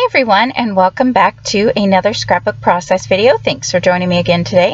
Hi everyone, and welcome back to another scrapbook process video. Thanks for joining me again today.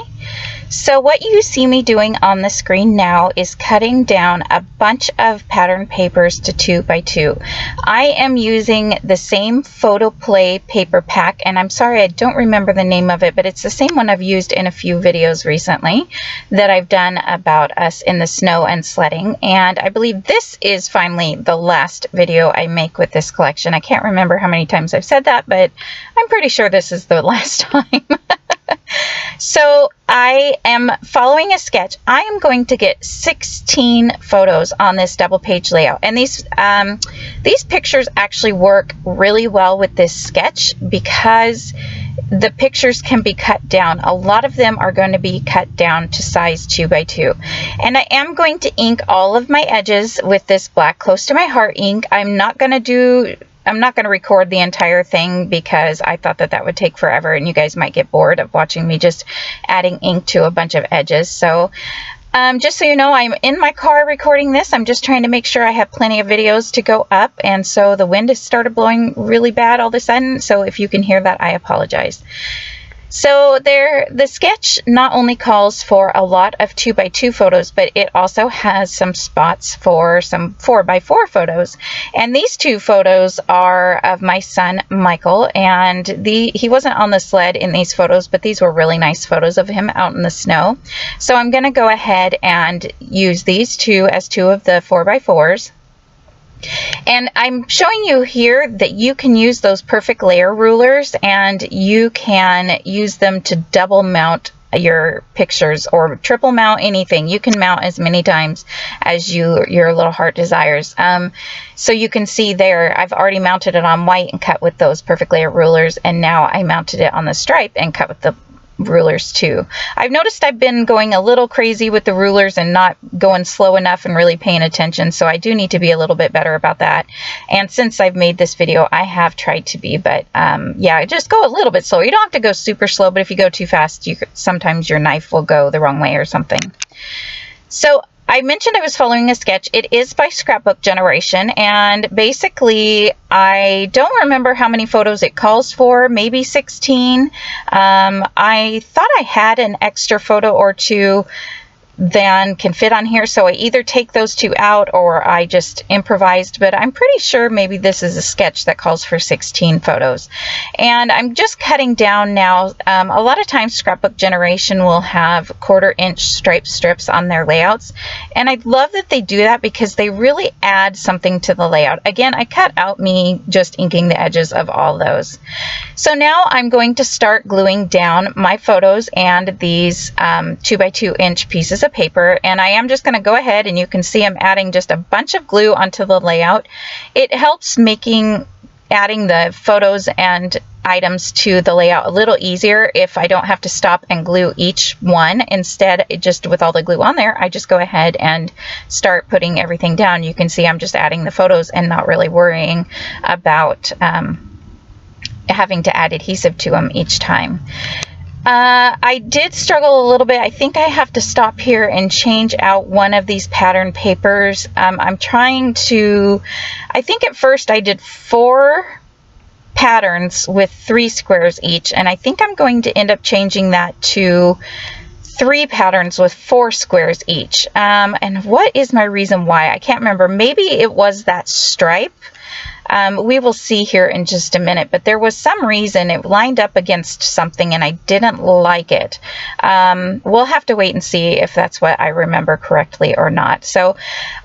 So what you see me doing on the screen now is cutting down a bunch of pattern papers to 2 by 2. I am using the same Photo Play paper pack, and I'm sorry I don't remember the name of it, but it's the same one I've used in a few videos recently that I've done about us in the snow and sledding. And I believe this is finally the last video I make with this collection. I can't remember how many times I've said that, but I'm pretty sure this is the last time. So I am following a sketch. I am going to get 16 photos on this double page layout, and these pictures actually work really well with this sketch because the pictures can be cut down. A lot of them are going to be cut down to size 2 by 2, and I am going to ink all of my edges with this black Close to My Heart ink. I'm not going to record the entire thing because I thought that would take forever and you guys might get bored of watching me just adding ink to a bunch of edges. So just so you know, I'm in my car recording this. I'm just trying to make sure I have plenty of videos to go up, and so the wind has started blowing really bad all of a sudden, so if you can hear that, I apologize. So the sketch not only calls for a lot of 2 by 2 photos, but it also has some spots for some 4 by 4 photos. And these 2 photos are of my son, Michael, and he wasn't on the sled in these photos, but these were really nice photos of him out in the snow. So I'm going to go ahead and use these 2 as 2 of the 4 by 4s. And I'm showing you here that you can use those perfect layer rulers, and you can use them to double mount your pictures or triple mount anything. You can mount as many times as your little heart desires. So you can see there, I've already mounted it on white and cut with those perfect layer rulers, and now I mounted it on the stripe and cut with the rulers too. I've noticed I've been going a little crazy with the rulers and not going slow enough and really paying attention, so I do need to be a little bit better about that. And since I've made this video, I have tried to be, but yeah, just go a little bit slower. You don't have to go super slow, but if you go too fast, sometimes your knife will go the wrong way or something. So I mentioned I was following a sketch. It is by Scrapbook Generation, and basically I don't remember how many photos it calls for, maybe 16. I thought I had an extra photo or 2 than can fit on here, so I either take those 2 out or I just improvised, but I'm pretty sure maybe this is a sketch that calls for 16 photos. And I'm just cutting down now. A lot of times Scrapbook Generation will have 1/4 inch stripe strips on their layouts, and I love that they do that because they really add something to the layout. Again, I cut out me just inking the edges of all those. So now I'm going to start gluing down my photos and these 2 by 2 inch pieces of paper, and I am just going to go ahead, and you can see I'm adding just a bunch of glue onto the layout. It helps adding the photos and items to the layout a little easier if I don't have to stop and glue each one. Instead, just with all the glue on there, I just go ahead and start putting everything down. You can see I'm just adding the photos and not really worrying about having to add adhesive to them each time. I did struggle a little bit. I think I have to stop here and change out one of these pattern papers. I'm trying to, I think at first I did 4 patterns with 3 squares each, and I think I'm going to end up changing that to 3 patterns with 4 squares each. And what is my reason why? I can't remember. Maybe it was that stripe. We will see here in just a minute, but there was some reason it lined up against something and I didn't like it. We'll have to wait and see if that's what I remember correctly or not. So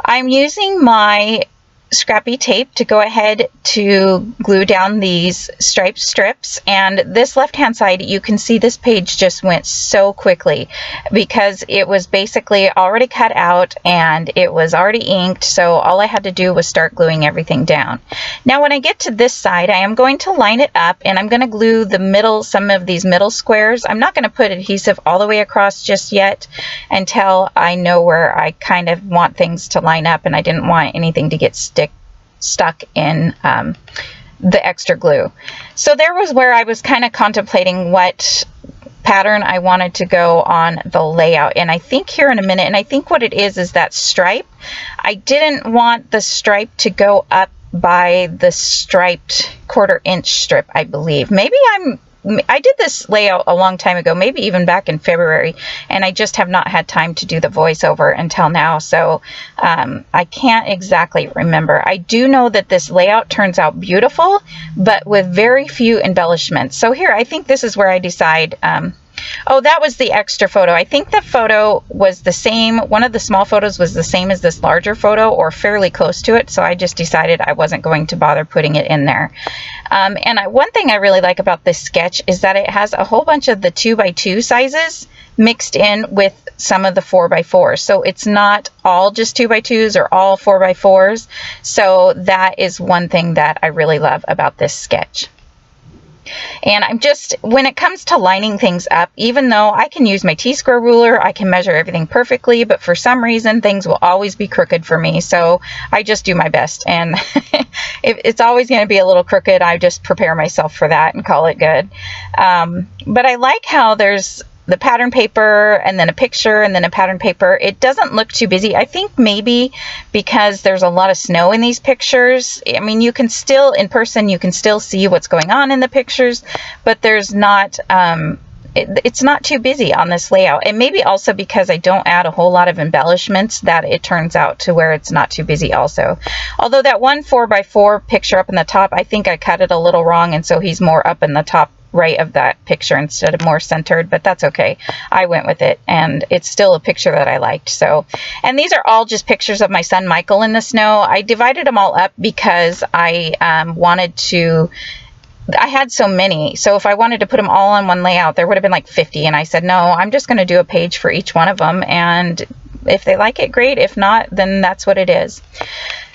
I'm using my scrappy tape to go ahead to glue down these striped strips, and this left hand side, you can see this page just went so quickly because it was basically already cut out and it was already inked, so all I had to do was start gluing everything down. Now when I get to this side, I am going to line it up, and I'm going to glue the middle, some of these middle squares. I'm not going to put adhesive all the way across just yet until I know where I kind of want things to line up, and I didn't want anything to get stuck in the extra glue. So there was where I was kind of contemplating what pattern I wanted to go on the layout, and I think here in a minute, and I think what it is that stripe. I didn't want the stripe to go up by the striped 1/4 inch strip, I believe. Maybe I did this layout a long time ago, maybe even back in February, and I just have not had time to do the voiceover until now, so I can't exactly remember. I do know that this layout turns out beautiful, but with very few embellishments. So here, I think this is where I decide, oh, that was the extra photo. I think the photo was the same. One of the small photos was the same as this larger photo, or fairly close to it, so I just decided I wasn't going to bother putting it in there. One thing I really like about this sketch is that it has a whole bunch of the 2x2 sizes mixed in with some of the 4x4s. So it's not all just 2x2s or all 4x4s. So that is one thing that I really love about this sketch. And when it comes to lining things up, even though I can use my T-square ruler, I can measure everything perfectly, but for some reason things will always be crooked for me. So I just do my best, and if it's always going to be a little crooked, I just prepare myself for that and call it good. But I like how there's the pattern paper and then a picture and then a pattern paper. It doesn't look too busy. I think maybe because there's a lot of snow in these pictures. I mean, you can still, in person, you can still see what's going on in the pictures, but there's not, it's not too busy on this layout. And maybe also because I don't add a whole lot of embellishments, that it turns out to where it's not too busy also. Although that one 4x4 picture up in the top, I think I cut it a little wrong, and so he's more up in the top right of that picture instead of more centered, but that's okay. I went with it, and it's still a picture that I liked. So, and these are all just pictures of my son Michael in the snow. I divided them all up because I had so many. So if I wanted to put them all on one layout, there would have been like 50. And I said, no, I'm just going to do a page for each one of them. And if they like it, great. If not, then that's what it is.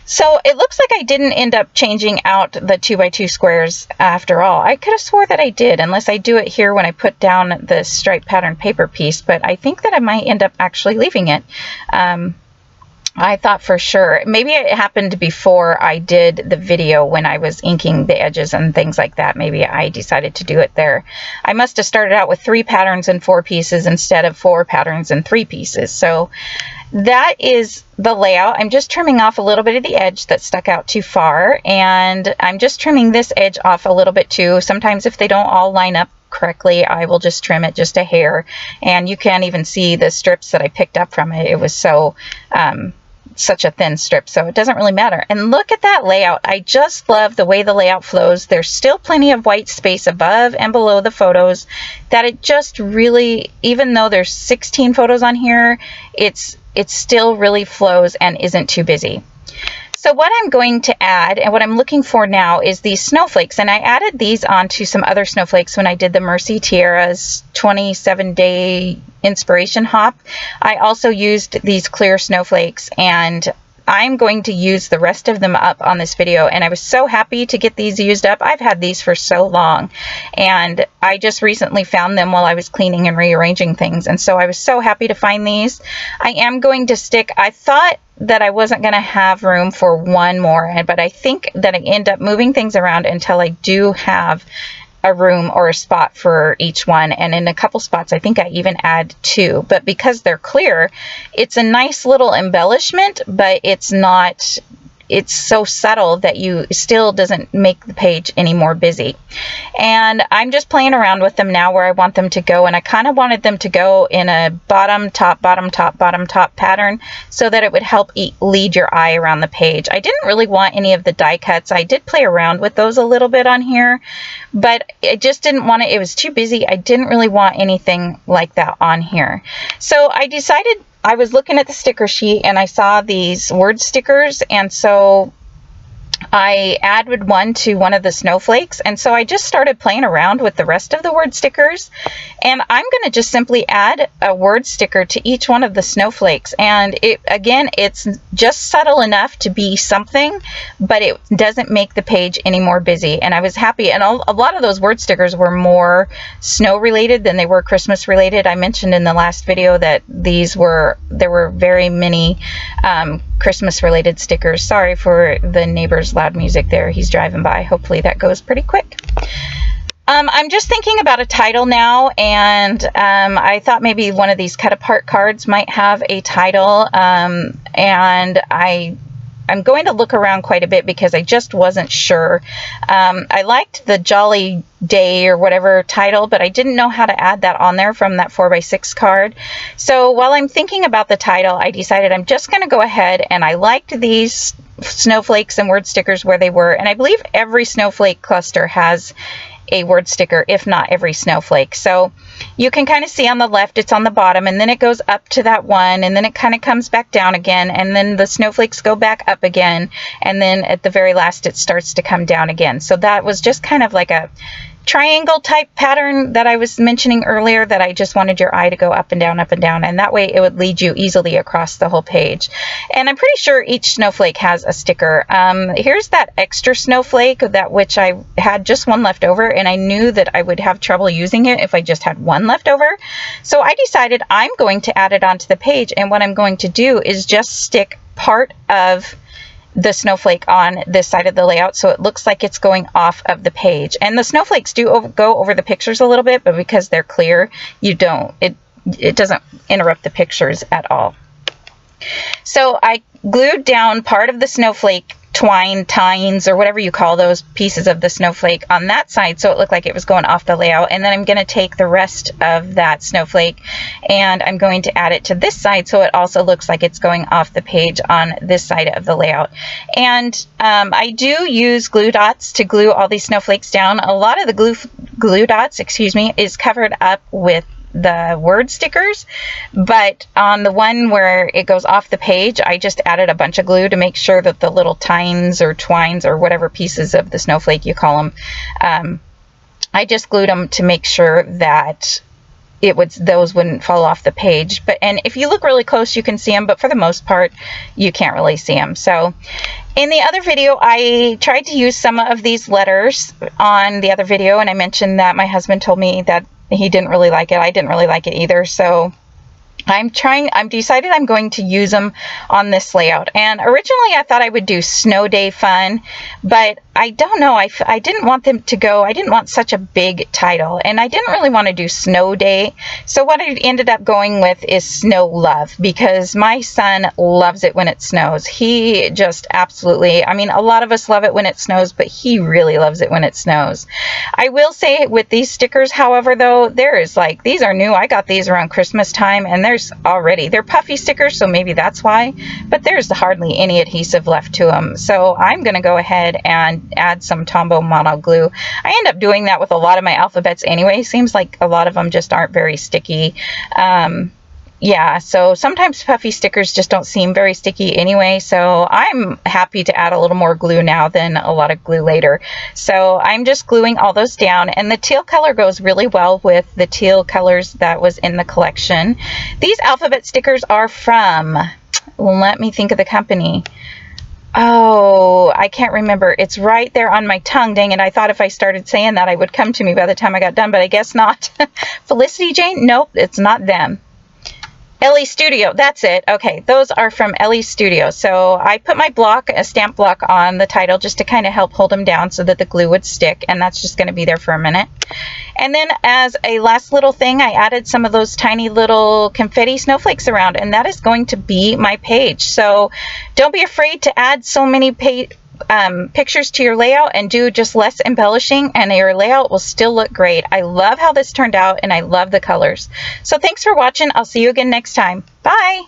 So it looks like I didn't end up changing out the 2x2 squares after all. I could have swore that I did, unless I do it here when I put down the striped pattern paper piece, but I think that I might end up actually leaving it. I thought for sure. Maybe it happened before I did the video when I was inking the edges and things like that. Maybe I decided to do it there. I must have started out with 3 patterns and 4 pieces instead of 4 patterns and 3 pieces. So that is the layout. I'm just trimming off a little bit of the edge that stuck out too far, and I'm just trimming this edge off a little bit too. Sometimes if they don't all line up correctly, I will just trim it just a hair, and you can't even see the strips that I picked up from it. It was so such a thin strip, so it doesn't really matter. And look at that layout. I just love the way the layout flows. There's still plenty of white space above and below the photos, that it just really, even though there's 16 photos on here, it still really flows and isn't too busy. So what I'm going to add, and what I'm looking for now, is these snowflakes. And I added these onto some other snowflakes when I did the Mercy Tiara's 27-day inspiration hop. I also used these clear snowflakes, and I'm going to use the rest of them up on this video, and I was so happy to get these used up. I've had these for so long, and I just recently found them while I was cleaning and rearranging things, and so I was so happy to find these. I am going to stick, I thought that I wasn't going to have room for one more, but I think that I end up moving things around until I do have a room or a spot for each one, and in a couple spots I think I even add 2, but because they're clear, it's a nice little embellishment, but it's not, it's so subtle that you still doesn't make the page any more busy. And I'm just playing around with them now where I want them to go, and I kind of wanted them to go in a bottom top bottom top bottom top pattern so that it would help lead your eye around the page. I didn't really want any of the die cuts. I did play around with those a little bit on here, but I just didn't want it. It was too busy. I didn't really want anything like that on here. So I decided, I was looking at the sticker sheet and I saw these word stickers, and so I added one to one of the snowflakes, and so I just started playing around with the rest of the word stickers, and I'm going to just simply add a word sticker to each one of the snowflakes. And it, again, it's just subtle enough to be something, but it doesn't make the page any more busy, and I was happy. And a lot of those word stickers were more snow related than they were Christmas related. I mentioned in the last video that there were very many Christmas related stickers. Sorry for the neighbor's loud music there. He's driving by. Hopefully that goes pretty quick. I'm just thinking about a title now, and I thought maybe one of these cut apart cards might have a title, and I I'm going to look around quite a bit because I just wasn't sure. I liked the Jolly Day or whatever title, but I didn't know how to add that on there from that 4x6 card. So while I'm thinking about the title, I decided I'm just going to go ahead, and I liked these snowflakes and word stickers where they were, and I believe every snowflake cluster has a word sticker, if not every snowflake. So you can kind of see on the left it's on the bottom, and then it goes up to that one, and then it kind of comes back down again, and then the snowflakes go back up again, and then at the very last it starts to come down again. So that was just kind of like a triangle type pattern that I was mentioning earlier, that I just wanted your eye to go up and down, and that way it would lead you easily across the whole page. And I'm pretty sure each snowflake has a sticker. Here's that extra snowflake, that which I had just one left over, and I knew that I would have trouble using it if I just had one left over. So I decided I'm going to add it onto the page, and what I'm going to do is just stick part of the snowflake on this side of the layout so it looks like it's going off of the page. And the snowflakes do go over the pictures a little bit, but because they're clear, it doesn't interrupt the pictures at all. So I glued down part of the snowflake tines, or whatever you call those pieces of the snowflake, on that side so it looked like it was going off the layout. And then I'm going to take the rest of that snowflake and I'm going to add it to this side so it also looks like it's going off the page on this side of the layout. And I do use glue dots to glue all these snowflakes down. A lot of the glue dots, is covered up with the word stickers, but on the one where it goes off the page, I just added a bunch of glue to make sure that the little tines or twines or whatever pieces of the snowflake you call them, I just glued them to make sure that those wouldn't fall off the page. And if you look really close, you can see them, but for the most part, you can't really see them. So in the other video, I tried to use some of these letters on the other video, and I mentioned that my husband told me that he didn't really like it. I didn't really like it either. So I've decided I'm going to use them on this layout. And originally I thought I would do Snow Day Fun, but I don't know. I didn't want them to go. I didn't want such a big title, and I didn't really want to do Snow Day. So what I ended up going with is Snow Love, because my son loves it when it snows. He just absolutely, I mean, a lot of us love it when it snows, but he really loves it when it snows. I will say with these stickers, however, though, these are new. I got these around Christmas time, and they're puffy stickers, so maybe that's why, but there's hardly any adhesive left to them. So I'm going to go ahead and add some Tombow Mono glue. I end up doing that with a lot of my alphabets anyway. Seems like a lot of them just aren't very sticky. Yeah, so sometimes puffy stickers just don't seem very sticky anyway, so I'm happy to add a little more glue now than a lot of glue later. So I'm just gluing all those down, and the teal color goes really well with the teal colors that was in the collection. These alphabet stickers are from, let me think of the company. Oh, I can't remember. It's right there on my tongue. Dang it. I thought if I started saying that, it would come to me by the time I got done, but I guess not. Felicity Jane? Nope, it's not them. LE Studio, that's it. Okay, those are from LE Studio. So I put my block, a stamp block, on the title just to kind of help hold them down so that the glue would stick, and that's just going to be there for a minute. And then as a last little thing, I added some of those tiny little confetti snowflakes around, and that is going to be my page. So don't be afraid to add so many pictures to your layout, and do just less embellishing, and your layout will still look great. I love how this turned out, and I love the colors. So thanks for watching. I'll see you again next time. Bye.